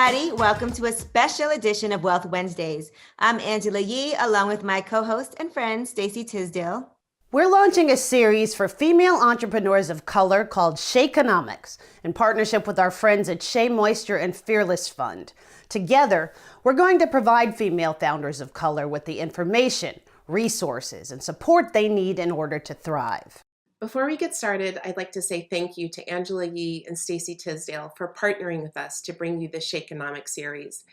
everybody. Welcome to a special edition of Wealth Wednesdays. I'm Angela Yee, along with my co-host and friend, Stacey Tisdale. We're launching a series for female entrepreneurs of color called Sheaconomics in partnership with our friends at SheaMoisture and Fearless Fund. Together, we're going to provide female founders of color with the information, resources, and support they need in order to thrive. Before we get started, I'd like to say thank you to Angela Yee and Stacey Tisdale for partnering with us to bring you the Sheaconomics series.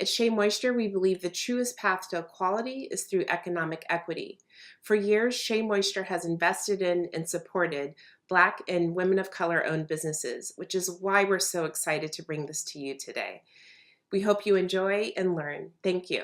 At SheaMoisture, we believe the truest path to equality is through economic equity. For years, SheaMoisture has invested in and supported Black and women of color-owned businesses, which is why we're so excited to bring this to you today. We hope you enjoy and learn. Thank you.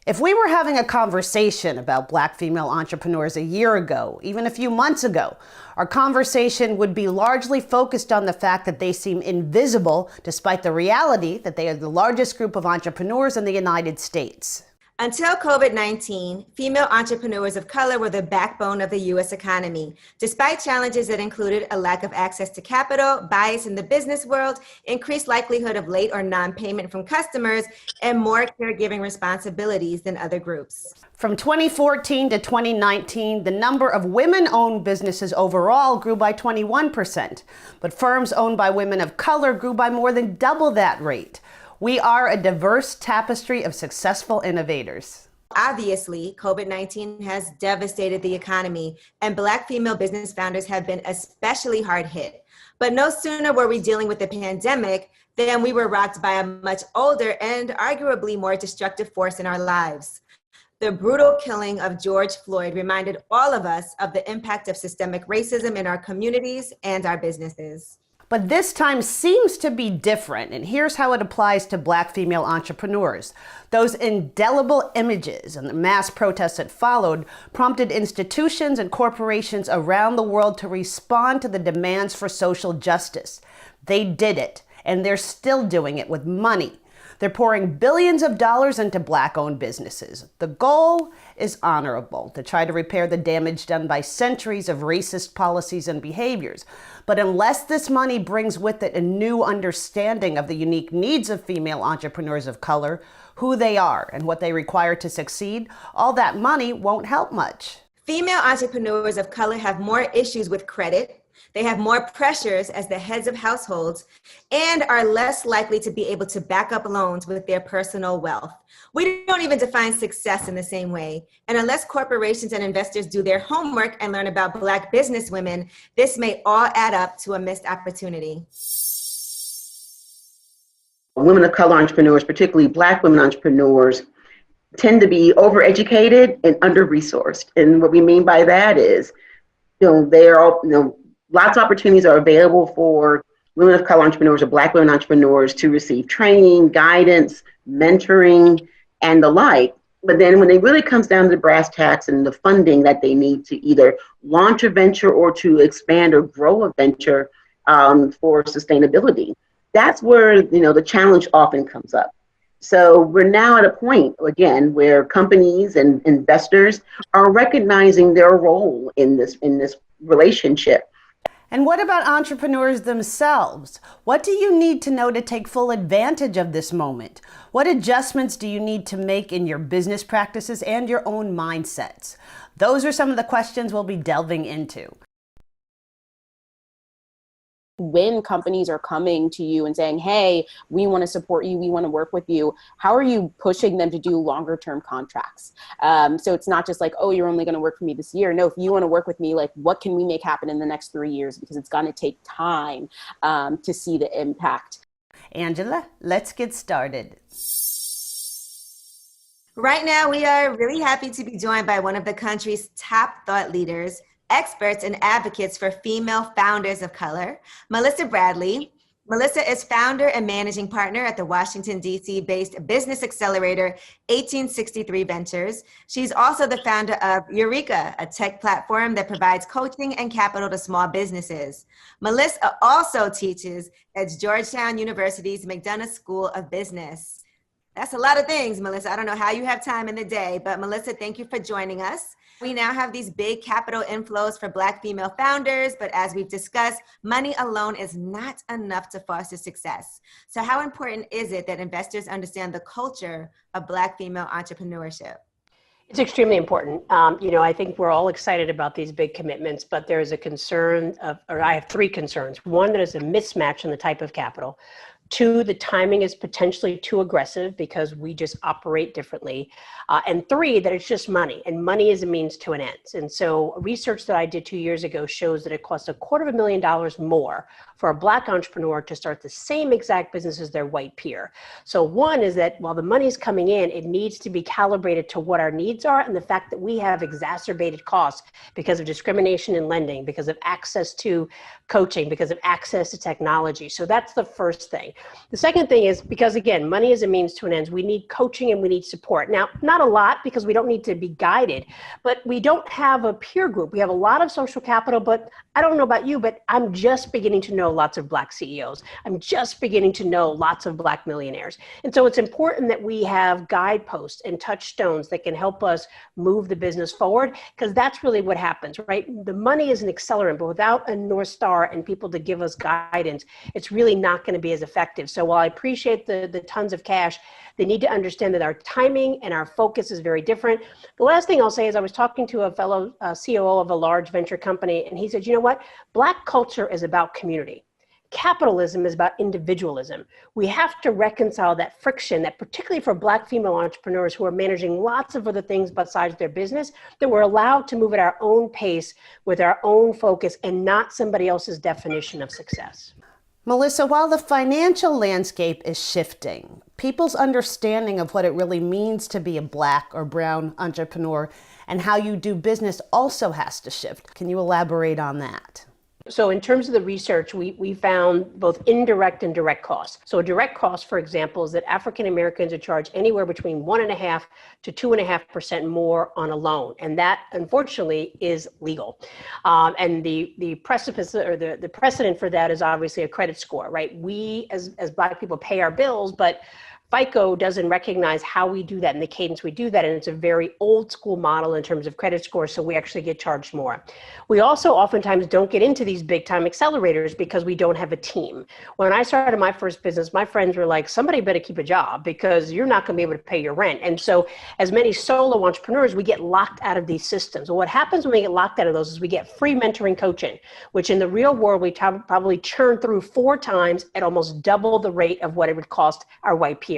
If we were having a conversation about Black female entrepreneurs a year ago, even a few months ago, our conversation would be largely focused on the fact that they seem invisible, despite the reality that they are the largest group of entrepreneurs in the United States. Until COVID-19, female entrepreneurs of color were the backbone of the U.S. economy. Despite challenges that included a lack of access to capital, bias in the business world, increased likelihood of late or non-payment from customers, and more caregiving responsibilities than other groups. From 2014 to 2019, the number of women-owned businesses overall grew by 21%, but firms owned by women of color grew by more than double that rate. We are a diverse tapestry of successful innovators. Obviously, COVID-19 has devastated the economy, and Black female business founders have been especially hard hit. But no sooner were we dealing with the pandemic than we were rocked by a much older and arguably more destructive force in our lives. The brutal killing of George Floyd reminded all of us of the impact of systemic racism in our communities and our businesses. But this time seems to be different, and here's how it applies to Black female entrepreneurs. Those indelible images and the mass protests that followed prompted institutions and corporations around the world to respond to the demands for social justice. They did it, and they're still doing it with money. They're pouring billions of dollars into Black-owned businesses. The goal is honorable, to try to repair the damage done by centuries of racist policies and behaviors. But unless this money brings with it a new understanding of the unique needs of female entrepreneurs of color, who they are and what they require to succeed, all that money won't help much. Female entrepreneurs of color have more issues with credit. They have more pressures as the heads of households and are less likely to be able to back up loans with their personal wealth. We don't even define success in the same way. And unless corporations and investors do their homework and learn about Black businesswomen, this may all add up to a missed opportunity. Women of color entrepreneurs, particularly Black women entrepreneurs, tend to be overeducated and under-resourced. And what we mean by that is, lots of opportunities are available for women of color entrepreneurs or Black women entrepreneurs to receive training, guidance, mentoring, and the like. But then when it really comes down to the brass tacks and the funding that they need to either launch a venture or to expand or grow a venture for sustainability, that's where the challenge often comes up. So we're now at a point, again, where companies and investors are recognizing their role in this relationship. And what about entrepreneurs themselves? What do you need to know to take full advantage of this moment? What adjustments do you need to make in your business practices and your own mindsets? Those are some of the questions we'll be delving into. When companies are coming to you and saying, hey, we want to support you, we want to work with you, how are you pushing them to do longer term contracts? So it's not just like, oh, you're only going to work for me this year. No, if you want to work with me, like, what can we make happen in the next 3 years? Because it's going to take time to see the impact. Angela, let's get started. Right now, we are really happy to be joined by one of the country's top thought leaders, experts and advocates for female founders of color, Melissa Bradley. Melissa is founder and managing partner at the Washington, D.C.-based business accelerator 1863 Ventures. She's also the founder of Eureka, a tech platform that provides coaching and capital to small businesses. Melissa also teaches at Georgetown University's McDonough School of Business. That's a lot of things, Melissa. I don't know how you have time in the day, but Melissa, thank you for joining us. We now have these big capital inflows for Black female founders, but as we've discussed, money alone is not enough to foster success. So how important is it that investors understand the culture of Black female entrepreneurship? It's extremely important. I think we're all excited about these big commitments, but there is a concern I have three concerns. One, that is a mismatch in the type of capital. Two, the timing is potentially too aggressive because we just operate differently. And three, that it's just money, and money is a means to an end. And so research that I did 2 years ago shows that it costs $250,000 more for a Black entrepreneur to start the same exact business as their white peer. So one is that while the money's coming in, it needs to be calibrated to what our needs are and the fact that we have exacerbated costs because of discrimination in lending, because of access to coaching, because of access to technology. So that's the first thing. The second thing is because, again, money is a means to an end. We need coaching and we need support. Now, not a lot because we don't need to be guided, but we don't have a peer group. We have a lot of social capital, but I don't know about you, but I'm just beginning to know lots of Black CEOs. I'm just beginning to know lots of Black millionaires. And so it's important that we have guideposts and touchstones that can help us move the business forward, because that's really what happens, right? The money is an accelerant, but without a North Star and people to give us guidance, it's really not going to be as effective. So while I appreciate the tons of cash, they need to understand that our timing and our focus is very different. The last thing I'll say is I was talking to a fellow COO of a large venture company, and he said, you know what? Black culture is about community. Capitalism is about individualism. We have to reconcile that friction that particularly for Black female entrepreneurs who are managing lots of other things besides their business, that we're allowed to move at our own pace with our own focus and not somebody else's definition of success. Melissa, while the financial landscape is shifting, people's understanding of what it really means to be a Black or brown entrepreneur and how you do business also has to shift. Can you elaborate on that? So in terms of the research, we found both indirect and direct costs. So a direct cost, for example, is that African Americans are charged anywhere between 1.5% to 2.5% more on a loan. And that, unfortunately, is legal. And the precipice or the precedent for that is obviously a credit score, right? We as Black people pay our bills, but FICO doesn't recognize how we do that and the cadence we do that. And it's a very old school model in terms of credit scores. So we actually get charged more. We also oftentimes don't get into these big time accelerators because we don't have a team. When I started my first business, my friends were like, somebody better keep a job because you're not going to be able to pay your rent. And so as many solo entrepreneurs, we get locked out of these systems. Well, what happens when we get locked out of those is we get free mentoring coaching, which in the real world, we probably churn through 4 times at almost double the rate of what it would cost our white peer.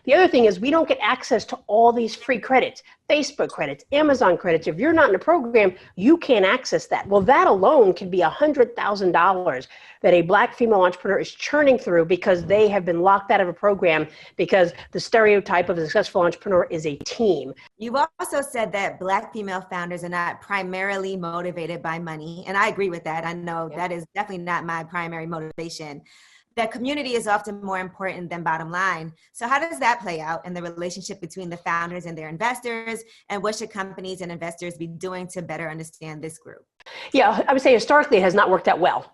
The other thing is we don't get access to all these free credits, Facebook credits, Amazon credits. If you're not in a program, you can't access that. Well, that alone can be $100,000 that a Black female entrepreneur is churning through because they have been locked out of a program because the stereotype of a successful entrepreneur is a team. You've also said that Black female founders are not primarily motivated by money. And I agree with that. I know that is definitely not my primary motivation. That community is often more important than bottom line. So how does that play out in the relationship between the founders and their investors? And what should companies and investors be doing to better understand this group? Yeah, I would say historically it has not worked out well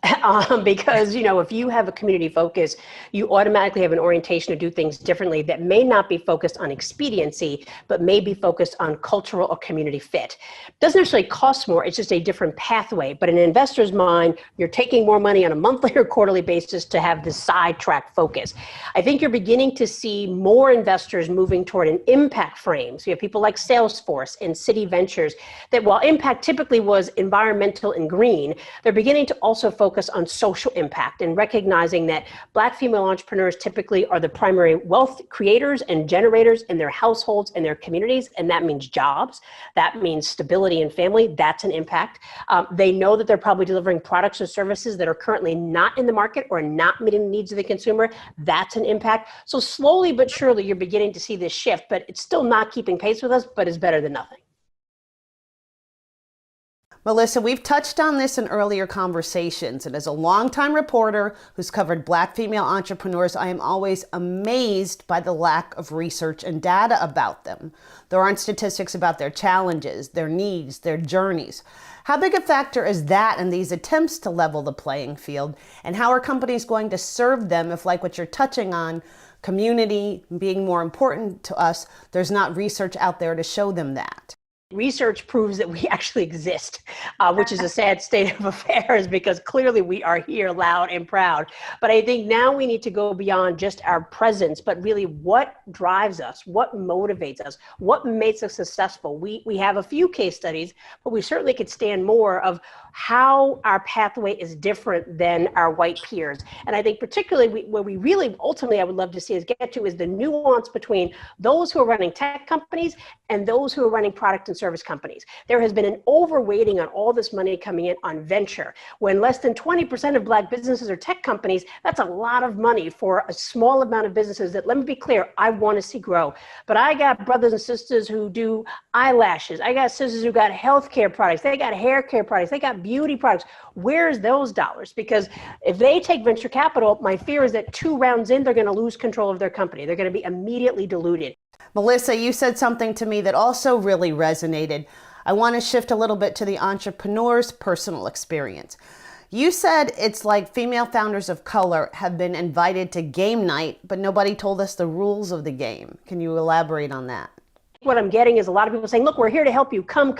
because, if you have a community focus, you automatically have an orientation to do things differently that may not be focused on expediency, but may be focused on cultural or community fit. It doesn't necessarily cost more, it's just a different pathway. But in an investor's mind, you're taking more money on a monthly or quarterly basis to have this sidetrack focus. I think you're beginning to see more investors moving toward an impact frame. So you have people like Salesforce and City Ventures that while impact typically was environmental and green, they're beginning to also focus on social impact and recognizing that Black female entrepreneurs typically are the primary wealth creators and generators in their households and their communities. And that means jobs. That means stability and family. That's an impact. They know that they're probably delivering products or services that are currently not in the market or not meeting the needs of the consumer. That's an impact. So slowly but surely, you're beginning to see this shift, but it's still not keeping pace with us, but it's better than nothing. Melissa, we've touched on this in earlier conversations, and as a longtime reporter who's covered Black female entrepreneurs, I am always amazed by the lack of research and data about them. There aren't statistics about their challenges, their needs, their journeys. How big a factor is that in these attempts to level the playing field, and how are companies going to serve them if, like what you're touching on, community being more important to us, there's not research out there to show them that. Research proves that we actually exist, which is a sad state of affairs because clearly we are here loud and proud. But I think now we need to go beyond just our presence, but really what drives us, what motivates us, what makes us successful. We have a few case studies, but we certainly could stand more of how our pathway is different than our white peers. And I think particularly where we really ultimately I would love to see us get to is the nuance between those who are running tech companies and those who are running product and service companies. There has been an overweighting on all this money coming in on venture. When less than 20% of Black businesses are tech companies, that's a lot of money for a small amount of businesses that, let me be clear, I want to see grow. But I got brothers and sisters who do eyelashes. I got sisters who got healthcare products. They got hair care products. They got beauty products. Where's those dollars? Because if they take venture capital, my fear is that 2 rounds in, they're going to lose control of their company. They're going to be immediately diluted. Melissa, you said something to me that also really resonated. I want to shift a little bit to the entrepreneur's personal experience. You said it's like female founders of color have been invited to game night, but nobody told us the rules of the game. Can you elaborate on that? What I'm getting is a lot of people saying, look, we're here to help you, come.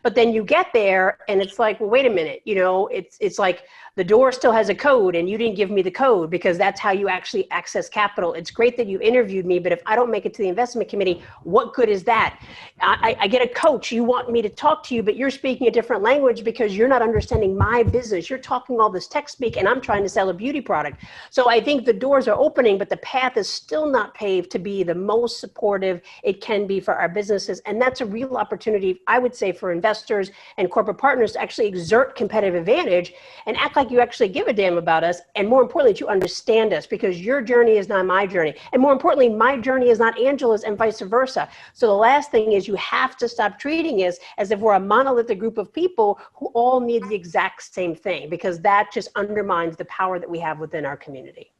But then you get there and it's like, well, wait a minute. It's like the door still has a code and you didn't give me the code because that's how you actually access capital. It's great that you interviewed me, but if I don't make it to the investment committee, what good is that? I get a coach. You want me to talk to you, but you're speaking a different language because you're not understanding my business. You're talking all this tech speak and I'm trying to sell a beauty product. So I think the doors are opening, but the path is still not paved to be the most supportive it can be for our businesses. And that's a real opportunity, I would say, for investors and corporate partners to actually exert competitive advantage and act like you actually give a damn about us. And more importantly, that you understand us because your journey is not my journey. And more importantly, my journey is not Angela's and vice versa. So the last thing is you have to stop treating us as if we're a monolithic group of people who all need the exact same thing, because that just undermines the power that we have within our community.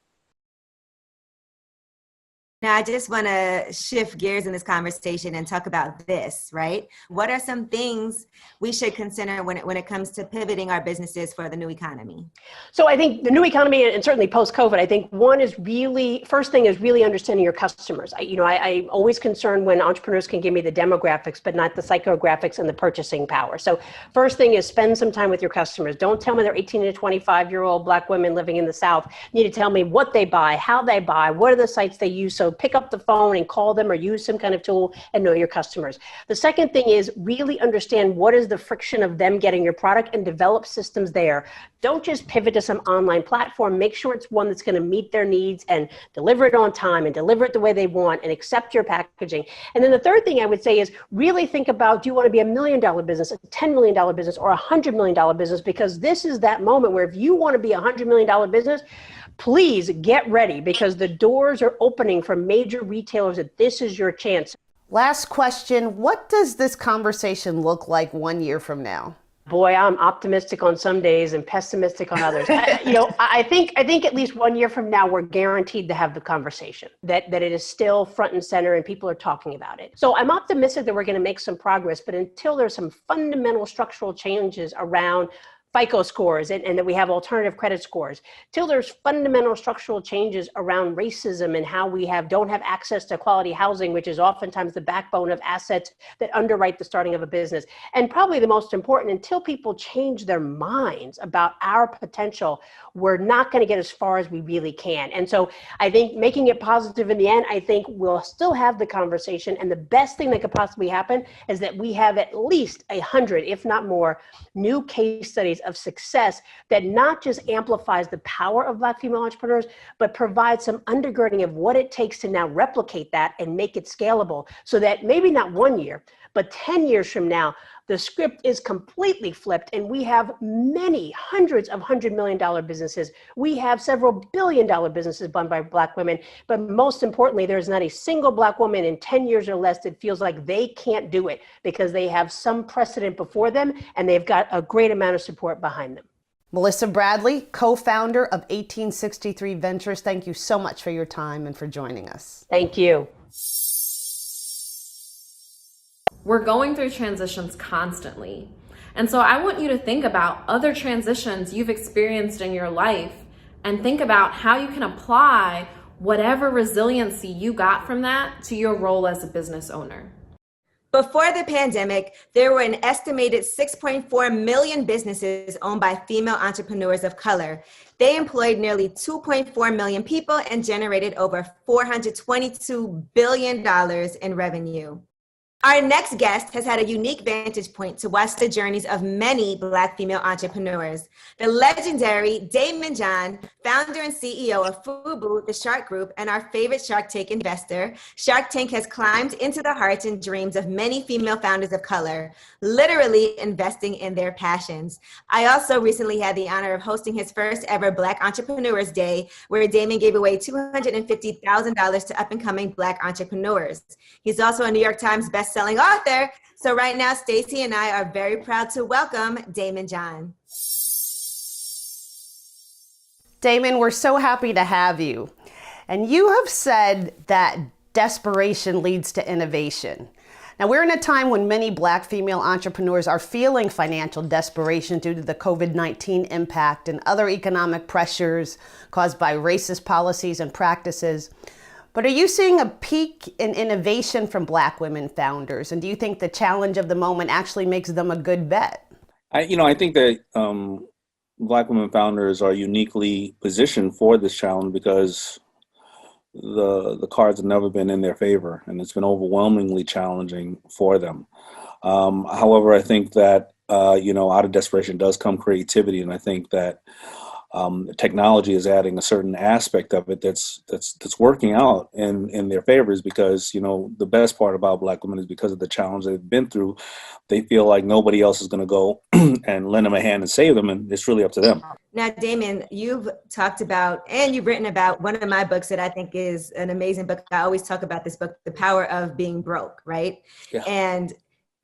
Now, I just want to shift gears in this conversation and talk about this, right? What are some things we should consider when it comes to pivoting our businesses for the new economy? So I think the new economy, and certainly post-COVID, I think first thing is really understanding your customers. I'm always concerned when entrepreneurs can give me the demographics, but not the psychographics and the purchasing power. So first thing is spend some time with your customers. Don't tell me they're 18 to 25-year-old Black women living in the South. You need to tell me what they buy, how they buy, what are the sites they use. So pick up the phone and call them or use some kind of tool and know your customers. The second thing is really understand what is the friction of them getting your product and develop systems there. Don't just pivot to some online platform. Make sure it's one that's going to meet their needs and deliver it on time and deliver it the way they want and accept your packaging. And then the third thing I would say is really think about, do you want to be $1 million business, a $10 million business, or a $100 million business? Because this is that moment where if you want to be a $100 million business, please get ready because the doors are opening for major retailers that this is your chance. Last question. What does this conversation look like 1 year from now? Boy, I'm optimistic on some days and pessimistic on others. I think at least 1 year from now, we're guaranteed to have the conversation, that it is still front and center and people are talking about it. So I'm optimistic that we're going to make some progress, but until there's some fundamental structural changes around FICO scores and that we have alternative credit scores, till there's fundamental structural changes around racism and how we don't have access to quality housing, which is oftentimes the backbone of assets that underwrite the starting of a business. And probably the most important, until people change their minds about our potential, we're not going to get as far as we really can. And so I think making it positive in the end, I think we'll still have the conversation. And the best thing that could possibly happen is that we have at least 100, if not more, new case studies of success that not just amplifies the power of Black female entrepreneurs, but provides some undergirding of what it takes to now replicate that and make it scalable so that maybe not 1 year, but 10 years from now, the script is completely flipped and we have many hundreds of $100 million businesses. We have several billion-dollar businesses run by Black women, but most importantly, there's not a single Black woman in 10 years or less that feels like they can't do it because they have some precedent before them and they've got a great amount of support behind them. Melissa Bradley, co-founder of 1863 Ventures, thank you so much for your time and for joining us. Thank you. We're going through transitions constantly. And so I want you to think about other transitions you've experienced in your life and think about how you can apply whatever resiliency you got from that to your role as a business owner. Before the pandemic, there were an estimated 6.4 million businesses owned by female entrepreneurs of color. They employed nearly 2.4 million people and generated over $422 billion in revenue. Our next guest has had a unique vantage point to watch the journeys of many Black female entrepreneurs. The legendary Daymond John, founder and CEO of FUBU, the Shark Group, and our favorite Shark Tank investor. Shark Tank has climbed into the hearts and dreams of many female founders of color, literally investing in their passions. I also recently had the honor of hosting his first ever Black Entrepreneurs Day, where Daymond gave away $250,000 to up-and-coming Black entrepreneurs. He's also a New York Times best-selling author. So right now, Stacey and I are very proud to welcome Daymond John. Daymond, we're so happy to have you. And you have said that desperation leads to innovation. Now, we're in a time when many Black female entrepreneurs are feeling financial desperation due to the COVID-19 impact and other economic pressures caused by racist policies and practices. But are you seeing a peak in innovation from Black women founders? And do you think the challenge of the moment actually makes them a good bet? I think that Black women founders are uniquely positioned for this challenge because the cards have never been in their favor, and it's been overwhelmingly challenging for them. However, I think that out of desperation does come creativity, and I think that technology is adding a certain aspect of it that's working out in their favors, because the best part about Black women is because of the challenge they've been through, they feel like nobody else is going to go and lend them a hand and save them, and it's really up to them. Now, Daymond, you've talked about and you've written about one of my books that I think is an amazing book. I always talk about this book, The Power of Being Broke, right? Yeah. And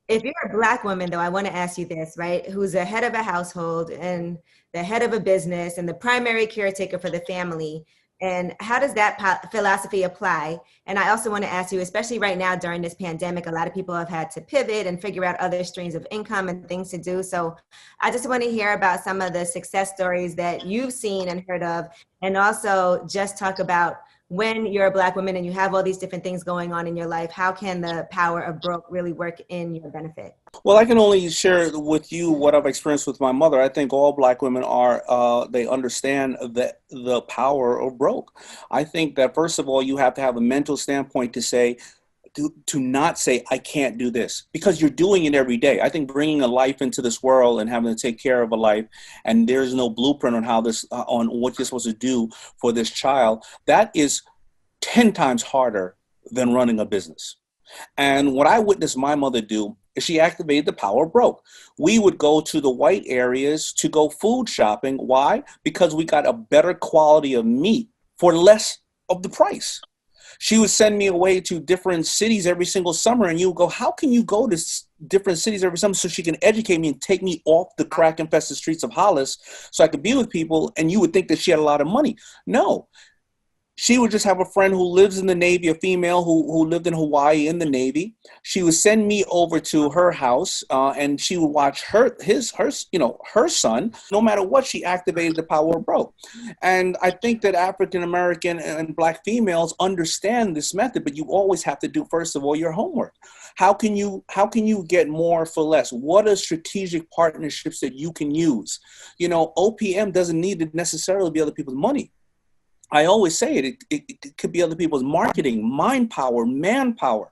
if you're a Black woman, though, I want to ask you this, right? Who's the head of a household and the head of a business and the primary caretaker for the family. And how does that philosophy apply? And I also want to ask you, especially right now during this pandemic, a lot of people have had to pivot and figure out other streams of income and things to do. So I just want to hear about some of the success stories that you've seen and heard of, and also just talk about when you're a Black woman and you have all these different things going on in your life, how can the power of broke really work in your benefit? Well, I can only share with you what I've experienced with my mother. I think all Black women they understand the power of broke. I think that, first of all, you have to have a mental standpoint to say, to not say, I can't do this, because you're doing it every day. I think bringing a life into this world and having to take care of a life, and there's no blueprint on on what you're supposed to do for this child, that is 10 times harder than running a business. And what I witnessed my mother do is she activated the power of broke. We would go to the white areas to go food shopping. Why? Because we got a better quality of meat for less of the price. She would send me away to different cities every single summer, and you would go, how can you go to different cities every summer? So she can educate me and take me off the crack-infested streets of Hollis so I could be with people, and you would think that she had a lot of money. No. She would just have a friend who lives in the Navy, a female who lived in Hawaii in the Navy. She would send me over to her house, and she would watch her son. No matter what, she activated the power of broke. And I think that African American and Black females understand this method, but you always have to do, first of all, your homework. How can you get more for less? What are strategic partnerships that you can use? OPM doesn't need to necessarily be other people's money. I always say it could be other people's marketing, mind power, manpower.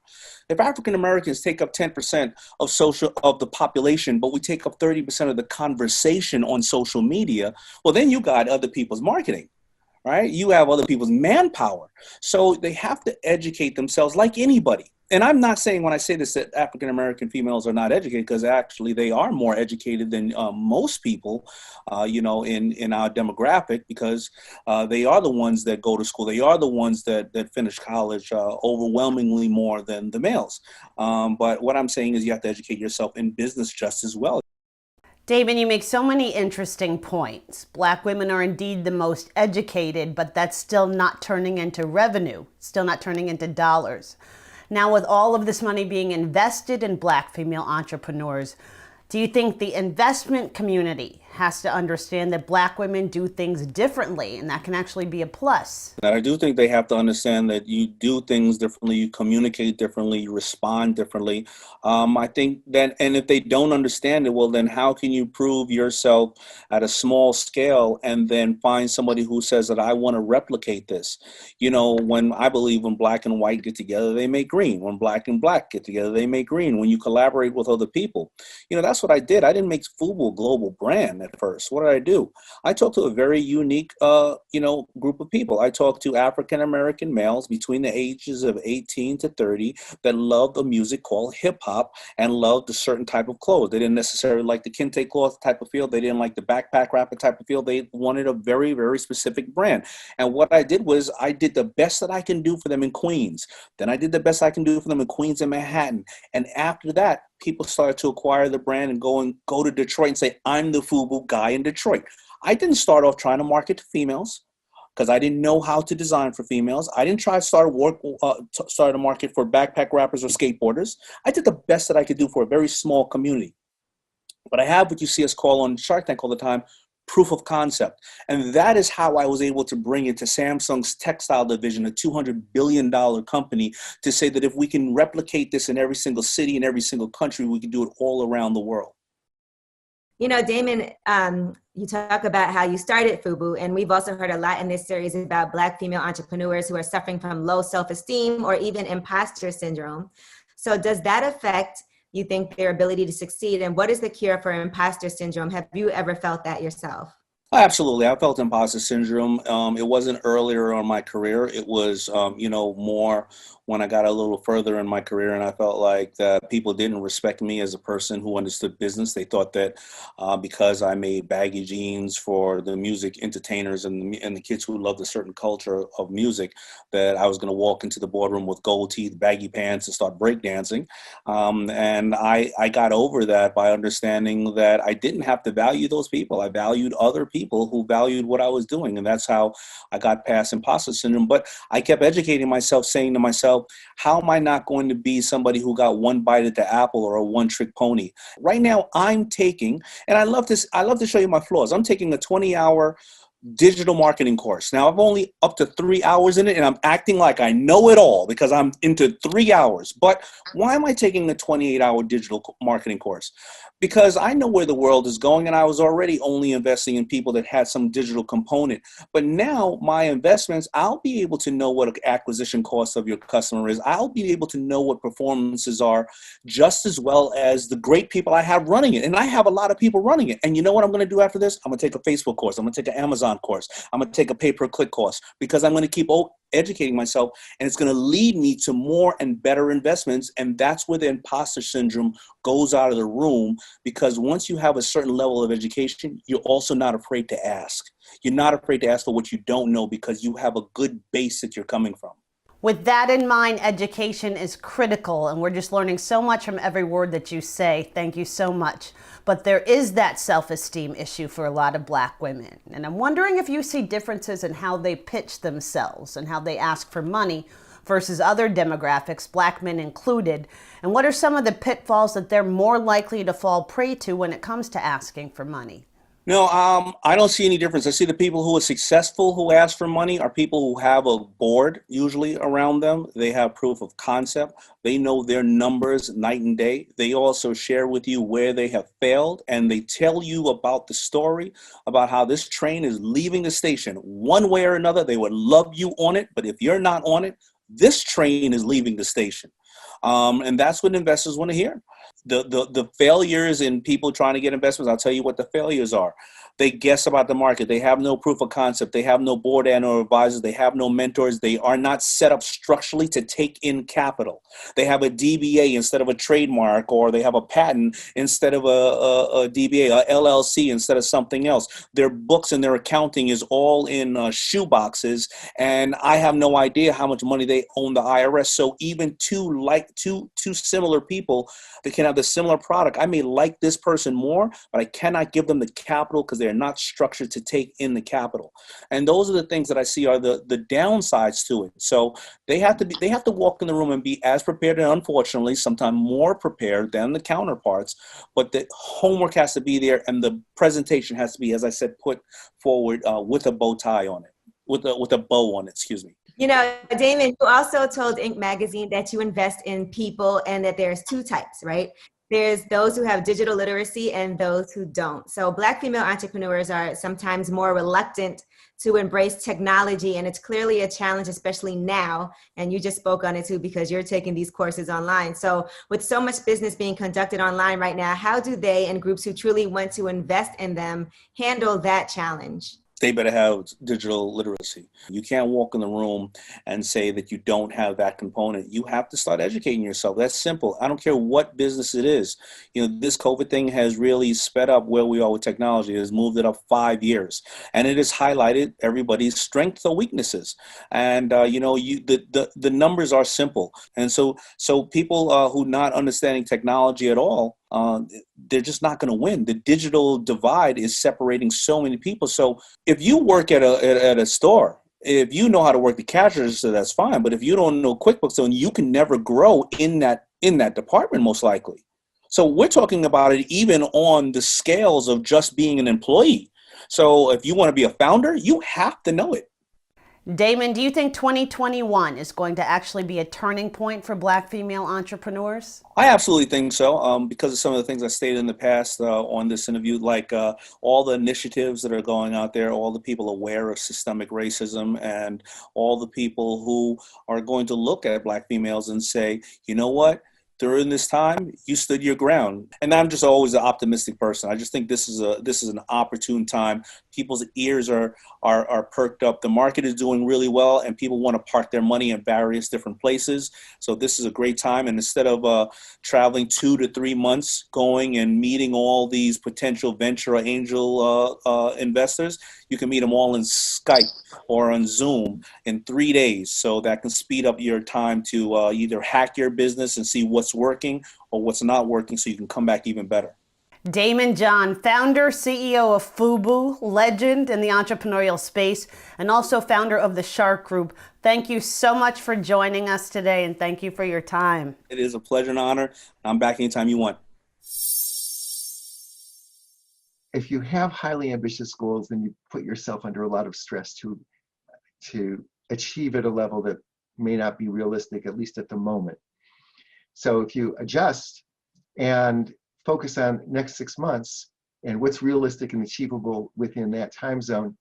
If African Americans take up 10% of the population, but we take up 30% of the conversation on social media, well, then you got other people's marketing, right? You have other people's manpower. So they have to educate themselves like anybody. And I'm not saying when I say this that African American females are not educated, because actually they are more educated than most people, in our demographic, because they are the ones that go to school. They are the ones that finish college overwhelmingly more than the males. But what I'm saying is you have to educate yourself in business just as well. Daymond, you make so many interesting points. Black women are indeed the most educated, but that's still not turning into revenue, still not turning into dollars. Now, with all of this money being invested in Black female entrepreneurs, do you think the investment community has to understand that Black women do things differently, and that can actually be a plus. And I do think they have to understand that you do things differently, you communicate differently, you respond differently. I think that, and if they don't understand it, well, then how can you prove yourself at a small scale and then find somebody who says that I want to replicate this? You know, when I believe when Black and white get together, they make green. When Black and Black get together, they make green. When you collaborate with other people, you know, that's what I did. I didn't make FUBU a global brand at first. What did I do? I talked to a very unique, group of people. I talked to African-American males between the ages of 18 to 30 that loved a music called hip hop and loved a certain type of clothes. They didn't necessarily like the kente cloth type of feel. They didn't like the backpack rapper type of feel. They wanted a very, very specific brand. And what I did was I did the best that I can do for them in Queens. Then I did the best I can do for them in Queens and Manhattan. And after that, people started to acquire the brand and go to Detroit and say, I'm the FUBU guy in Detroit. I didn't start off trying to market to females because I didn't know how to design for females. I didn't try to start a market for backpack rappers or skateboarders. I did the best that I could do for a very small community. But I have what you see us call on Shark Tank all the time, proof of concept. And that is how I was able to bring it to Samsung's textile division, a $200 billion company, to say that if we can replicate this in every single city, in every single country, we can do it all around the world. You know, Daymond, you talk about how you started FUBU, and we've also heard a lot in this series about Black female entrepreneurs who are suffering from low self-esteem or even imposter syndrome. So does that affect, you think, their ability to succeed? And what is the cure for imposter syndrome? Have you ever felt that yourself? Absolutely. I felt imposter syndrome. It wasn't earlier on my career. It was, more when I got a little further in my career, and I felt like that people didn't respect me as a person who understood business. They thought that because I made baggy jeans for the music entertainers and the kids who loved a certain culture of music, that I was going to walk into the boardroom with gold teeth, baggy pants, and start breakdancing. And I got over that by understanding that I didn't have to value those people. I valued other people who valued what I was doing. And that's how I got past imposter syndrome. But I kept educating myself, saying to myself, how am I not going to be somebody who got one bite at the apple or a one-trick pony? Right now, I'm taking, and I love to show you my flaws. I'm taking a 20-hour digital marketing course. Now, I'm only up to 3 hours in it, and I'm acting like I know it all because I'm into 3 hours. But why am I taking a 28-hour digital marketing course? Because I know where the world is going, and I was already only investing in people that had some digital component. But now my investments, I'll be able to know what an acquisition cost of your customer is. I'll be able to know what performances are just as well as the great people I have running it. And I have a lot of people running it. And you know what I'm going to do after this? I'm going to take a Facebook course. I'm going to take an Amazon course. I'm going to take a pay-per-click course because I'm going to keep educating myself, and it's going to lead me to more and better investments. And that's where the imposter syndrome goes out of the room, because once you have a certain level of education, you're also not afraid to ask. You're not afraid to ask for what you don't know because you have a good base that you're coming from. With that in mind, education is critical, and we're just learning so much from every word that you say. Thank you so much. But there is that self-esteem issue for a lot of Black women. And I'm wondering if you see differences in how they pitch themselves and how they ask for money versus other demographics, Black men included. And what are some of the pitfalls that they're more likely to fall prey to when it comes to asking for money? No, I don't see any difference. I see the people who are successful who ask for money are people who have a board usually around them. They have proof of concept. They know their numbers night and day. They also share with you where they have failed, and they tell you about the story about how this train is leaving the station. One way or another, they would love you on it, but if you're not on it, this train is leaving the station. And that's what investors want to hear. The failures in people trying to get investments, I'll tell you what the failures are. They guess about the market. They have no proof of concept. They have no board and or advisors. They have no mentors. They are not set up structurally to take in capital. They have a DBA instead of a trademark, or they have a patent instead of a DBA, a LLC instead of something else. Their books and their accounting is all in shoe boxes, and I have no idea how much money they owe the IRS. So even two similar people that can have the similar product, I may like this person more, but I cannot give them the capital because they're they're not structured to take in the capital. And those are the things that I see are the downsides to it. So they have to walk in the room and be as prepared, and unfortunately sometimes more prepared than the counterparts, but the homework has to be there and the presentation has to be, as I said, put forward with a bow tie on it, with a bow on it, excuse me. You know, Daymond, you also told Inc. magazine that you invest in people and that there's two types, right? There's those who have digital literacy and those who don't. So Black female entrepreneurs are sometimes more reluctant to embrace technology, and it's clearly a challenge, especially now. And you just spoke on it too, because you're taking these courses online. So with so much business being conducted online right now, how do they and groups who truly want to invest in them handle that challenge? They better have digital literacy. You can't walk in the room and say that you don't have that component. You have to start educating yourself. That's simple. I don't care what business it is. You know, this COVID thing has really sped up where we are with technology. It has moved it up 5 years, and it has highlighted everybody's strengths or weaknesses. And the numbers are simple. And so people who not understanding technology at all, they're just not going to win. The digital divide is separating so many people. So if you work at a store, if you know how to work the cash register, that's fine. But if you don't know QuickBooks, then you can never grow in that department, most likely. So we're talking about it even on the scales of just being an employee. So if you want to be a founder, you have to know it. Daymond, do you think 2021 is going to actually be a turning point for Black female entrepreneurs? I absolutely think so, because of some of the things I stated in the past on this interview, like all the initiatives that are going out there, all the people aware of systemic racism, and all the people who are going to look at Black females and say, you know what? During this time, you stood your ground. And I'm just always an optimistic person. I just think this is an opportune time. People's ears are perked up. The market is doing really well, and people want to park their money in various different places. So this is a great time. And instead of traveling 2 to 3 months, going and meeting all these potential venture or angel investors, you can meet them all in Skype or on Zoom in 3 days. So that can speed up your time to either hack your business and see what's working or what's not working, so you can come back even better. Daymond John, founder, CEO of FUBU, legend in the entrepreneurial space, and also founder of the Shark Group. Thank you so much for joining us today, and thank you for your time. It is a pleasure and honor. I'm back anytime you want. If you have highly ambitious goals, then you put yourself under a lot of stress to achieve at a level that may not be realistic, at least at the moment. So if you adjust and focus on next 6 months and what's realistic and achievable within that time zone,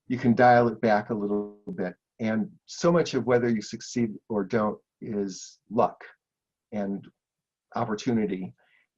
you can dial it back a little bit. And so much of whether you succeed or don't is luck and opportunity,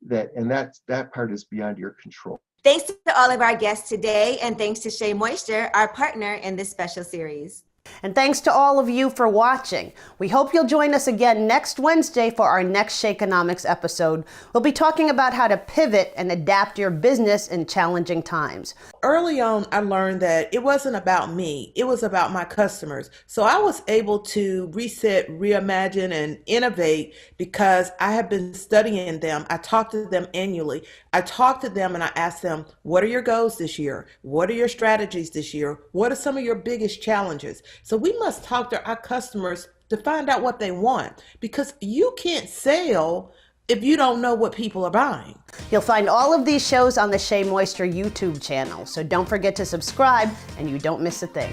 that part is beyond your control. Thanks to all of our guests today, and thanks to SheaMoisture, our partner in this special series. And thanks to all of you for watching. We hope you'll join us again next Wednesday for our next Shakeonomics episode. We'll be talking about how to pivot and adapt your business in challenging times. Early on, I learned that it wasn't about me. It was about my customers. So I was able to reset, reimagine, and innovate because I have been studying them. I talk to them annually. I talk to them and I ask them, what are your goals this year? What are your strategies this year? What are some of your biggest challenges? So we must talk to our customers to find out what they want, because you can't sell if you don't know what people are buying. You'll find all of these shows on the SheaMoisture YouTube channel, so don't forget to subscribe and you don't miss a thing.